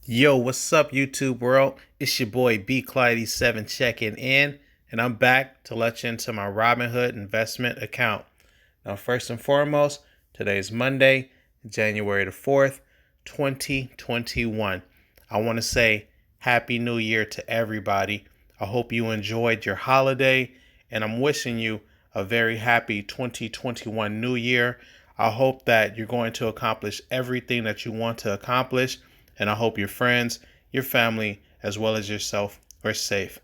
Yo, what's up, YouTube world? It's your boy B Clyde 7 checking in, and I'm back to let you into my Robinhood investment account. Now, first and foremost, today's Monday, January the 4th, 2021. I want to say Happy New Year to everybody. I hope you enjoyed your holiday, and I'm wishing you a very happy 2021 New Year. I hope that you're going to accomplish everything that you want to accomplish, and I hope your friends, your family, as well as yourself are safe.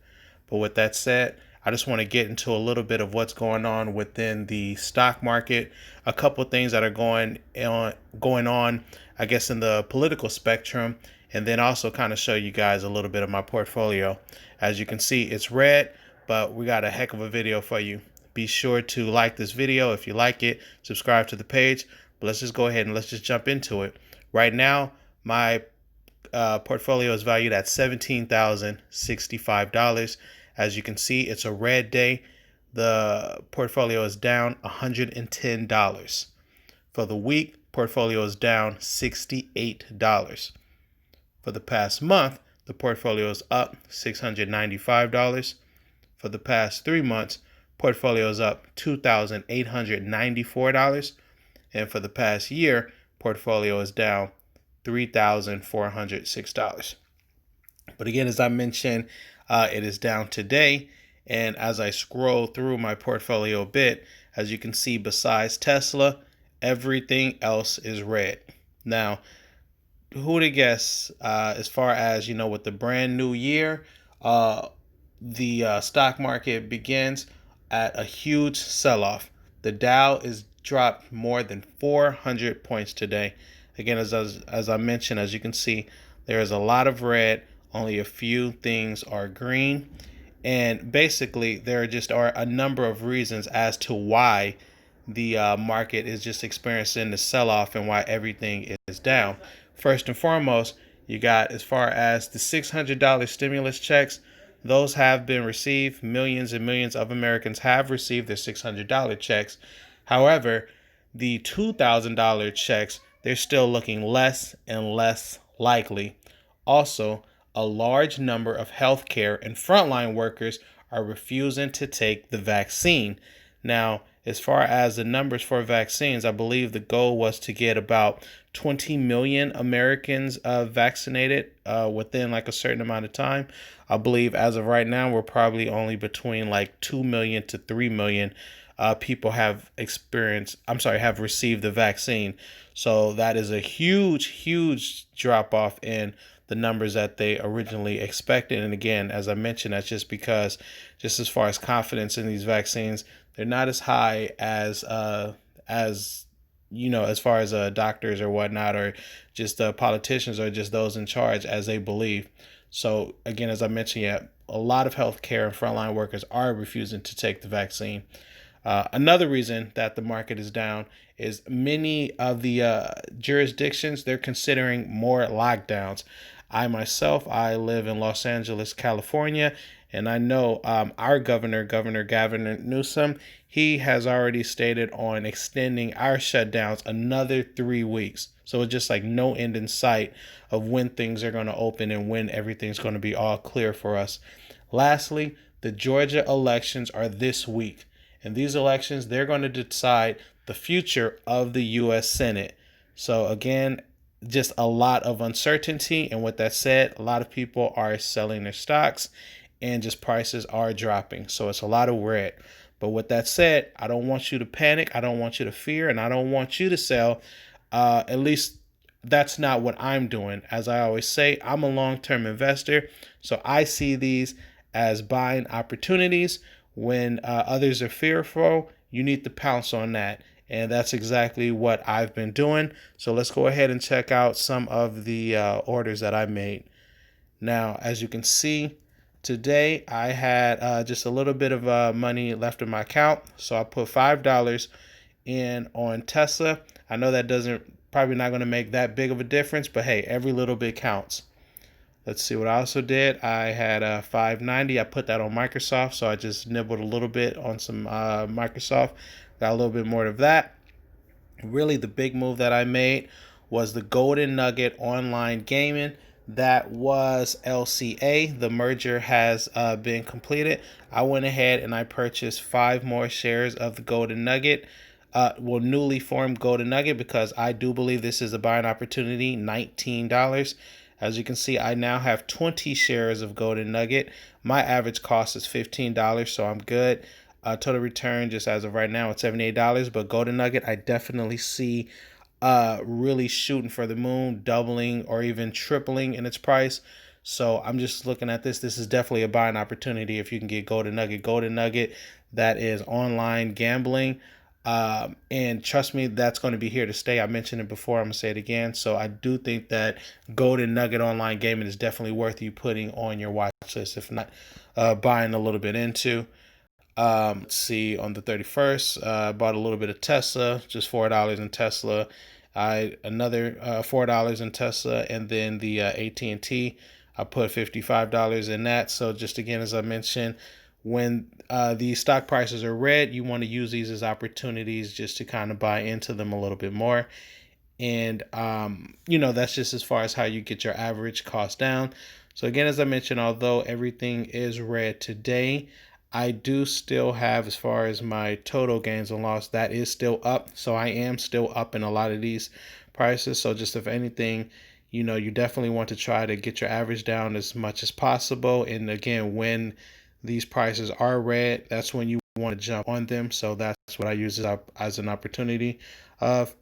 But with that said, I just want to get into a little bit of what's going on within the stock market, a couple of things that are going on, I guess, in the political spectrum, and then also kind of show you guys a little bit of my portfolio. As you can see, it's red, but we got a heck of a video for you. Be sure to like this video if you like it, subscribe to the page. But let's just go ahead and let's just jump into it. Right now, my portfolio is valued at $17,065. As you can see, it's a red day. The portfolio is down $110. For the week, portfolio is down $68. For the past month, the portfolio is up $695. For the past 3 months, portfolio is up $2,894. And for the past year, portfolio is down $3,406. But again, as I mentioned, it is down today. And as I scroll through my portfolio a bit, as you can see, besides Tesla, everything else is red. Now, who to guess, as far as, with the brand new year, the stock market begins at a huge sell-off. The Dow is dropped more than 400 points today. Again, as I mentioned, as you can see, there is a lot of red. Only a few things are green. And basically, there just are a number of reasons as to why the market is just experiencing the sell-off and why everything is down. First and foremost, you got, as far as the $600 stimulus checks, those have been received. Millions and millions of Americans have received their $600 checks. However, the $2,000 checks, they're still looking less and less likely. Also, a large number of healthcare and frontline workers are refusing to take the vaccine. Now, as far as the numbers for vaccines, I believe the goal was to get about 20 million Americans vaccinated within like a certain amount of time. I believe as of right now, we're probably only between like 2 million to 3 million people have received the vaccine. So that is a huge, huge drop off in the numbers that they originally expected. And again, as I mentioned, that's just because, just as far as confidence in these vaccines, they're not as high as as far as doctors or whatnot, or just politicians or just those in charge as they believe. So again, as I mentioned, yeah, a lot of healthcare and frontline workers are refusing to take the vaccine. Another reason that the market is down is many of the jurisdictions, they're considering more lockdowns. I live in Los Angeles, California, and I know our Governor Gavin Newsom, he has already stated on extending our shutdowns another 3 weeks. So it's just like no end in sight of when things are going to open and when everything's going to be all clear for us. Lastly, the Georgia elections are this week. And these elections, they're going to decide the future of the U.S. Senate. So again, just a lot of uncertainty. And with that said, a lot of people are selling their stocks and just prices are dropping. So it's a lot of red. But with that said, I don't want you to panic. I don't want you to fear, and I don't want you to sell. At least that's not what I'm doing. As I always say, I'm a long-term investor. So I see these as buying opportunities. When others are fearful, you need to pounce on that. And that's exactly what I've been doing. So let's go ahead and check out some of the orders that I made. Now, as you can see, today I had just a little bit of money left in my account. So I put $5 in on Tesla. I know that probably not going to make that big of a difference, but hey, every little bit counts. Let's see what I also did. I had a 590. I put that on Microsoft, so I just nibbled a little bit on some Microsoft. Got a little bit more of that. Really, the big move that I made was the Golden Nugget online gaming. that was LCA. The merger has been completed. I went ahead and I purchased 5 more shares of the Golden Nugget. Newly formed Golden Nugget, because I do believe this is a buying opportunity. $19. As you can see, I now have 20 shares of Golden Nugget. My average cost is $15, so I'm good. Total return just as of right now at $78. But Golden Nugget, I definitely see really shooting for the moon, doubling or even tripling in its price. So I'm just looking at this. This is definitely a buying opportunity if you can get Golden Nugget. Golden Nugget, that is online gambling. And trust me, that's going to be here to stay. I mentioned it before. I'm going to say it again. So I do think that Golden Nugget online gaming is definitely worth you putting on your watch list, if not buying a little bit into. Let's see, on the 31st, I bought a little bit of Tesla, just $4 in Tesla. Another $4 in Tesla, and then the AT&T, I put $55 in that. So just again, as I mentioned, when the stock prices are red, you want to use these as opportunities just to kind of buy into them a little bit more. And that's just as far as how you get your average cost down. So again, as I mentioned, although everything is red today, I do still have, as far as my total gains and loss, that is still up. So I am still up in a lot of these prices. So just if anything, you definitely want to try to get your average down as much as possible. And again, when these prices are red, that's when you want to jump on them. So that's what I use as an opportunity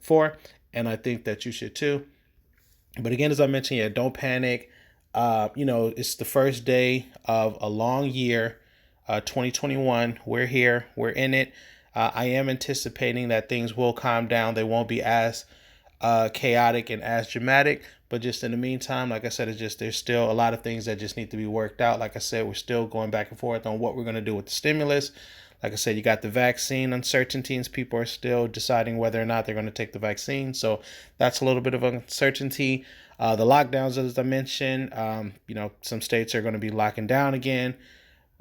for. And I think that you should too. But again, as I mentioned, yeah, don't panic. It's the first day of a long year, 2021. We're here. We're in it. I am anticipating that things will calm down. They won't be as chaotic and as dramatic. But just in the meantime, like I said, there's still a lot of things that just need to be worked out. Like I said, we're still going back and forth on what we're going to do with the stimulus. Like I said, you got the vaccine uncertainties. People are still deciding whether or not they're going to take the vaccine. So that's a little bit of uncertainty. The lockdowns, as I mentioned, some states are going to be locking down again.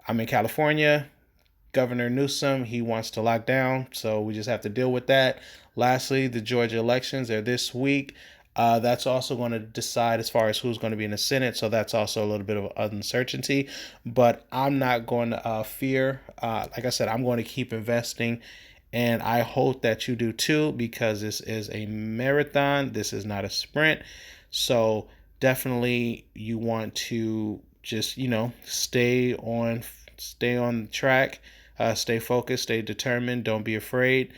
I'm in California. Governor Newsom, he wants to lock down, so we just have to deal with that. Lastly, the Georgia elections are this week. That's also going to decide as far as who's going to be in the Senate, so that's also a little bit of uncertainty. But I'm not going to fear. Like I said, I'm going to keep investing, and I hope that you do too, because this is a marathon. This is not a sprint. So definitely you want to just, stay on track. Stay focused, stay determined, don't be afraid.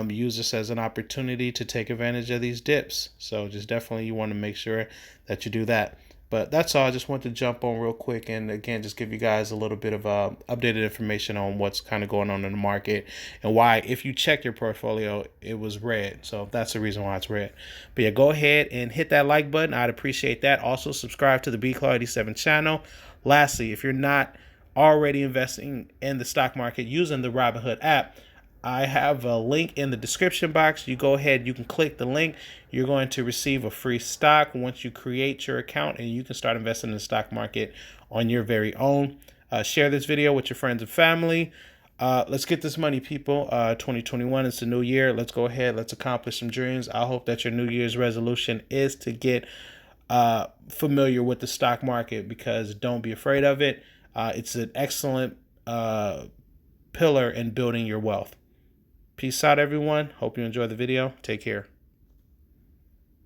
Use this as an opportunity to take advantage of these dips. So just definitely you want to make sure that you do that. But that's all. I just want to jump on real quick and again just give you guys a little bit of updated information on what's kind of going on in the market and why, if you check your portfolio, it was red. So that's the reason why it's red. But yeah, go ahead and hit that like button. I'd appreciate that. Also subscribe to the BClaw87 channel. Lastly, if you're not already investing in the stock market using the Robinhood app, I have a link in the description box. You go ahead, you can click the link. You're going to receive a free stock once you create your account, and you can start investing in the stock market on your very own. Share this video with your friends and family. Let's get this money, people. 2021 is the new year. Let's go ahead. Let's accomplish some dreams. I hope that your New Year's resolution is to get familiar with the stock market, because don't be afraid of it. It's an excellent pillar in building your wealth. Peace out, everyone. Hope you enjoyed the video. Take care.